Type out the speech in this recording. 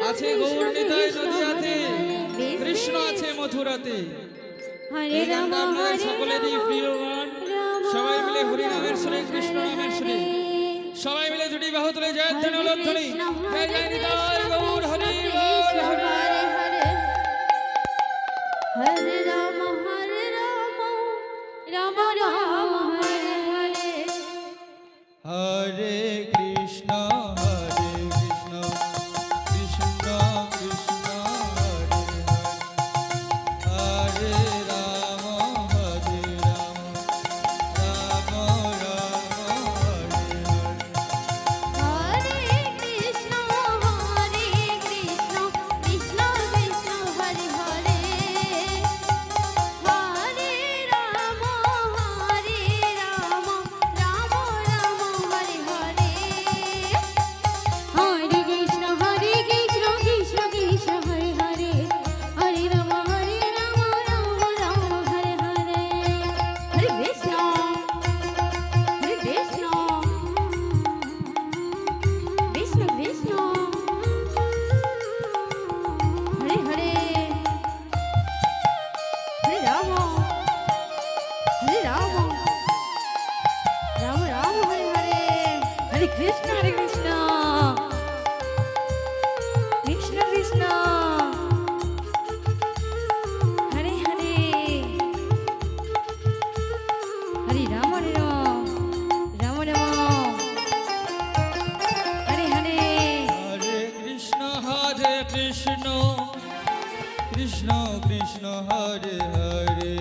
আছে গৌর নিতাই নদিয়াতে, কৃষ্ণ আছে মথুরাতে। এই গানটা আপনাদের সকলেরই প্রিয় গান। সবাই মিলে হরি নামের সুরে, কৃষ্ণ নামের সুরে সবাই মিলে দুটি বাহু তুলে জয় ধ্বনি উলধ্বনি, জয় জয় নিতাই গৌর হরি বল হরি। হরে রাম রাম রাম হরে হরে, হরে কৃষ্ণ কৃষ্ণ কৃষ্ণ হরে হরে, হরে রাম রাম রাম হরে হরে। হরে কৃষ্ণ কৃষ্ণ কৃষ্ণ হরে হরে, হরে রাম রাম রাম হরে হরে। হরে কৃষ্ণ কৃষ্ণ কৃষ্ণ হরে হরে, হরে রাম রাম রাম হরে হরে। হরে কৃষ্ণ কৃষ্ণ কৃষ্ণ হরে হরে, হরে রাম রাম রাম হরে হরে। হরে কৃষ্ণ কৃষ্ণ কৃষ্ণ হরে হরে, হরে রাম রাম রাম হরে হরে। হরে কৃষ্ণ কৃষ্ণ কৃষ্ণ হরে হরে,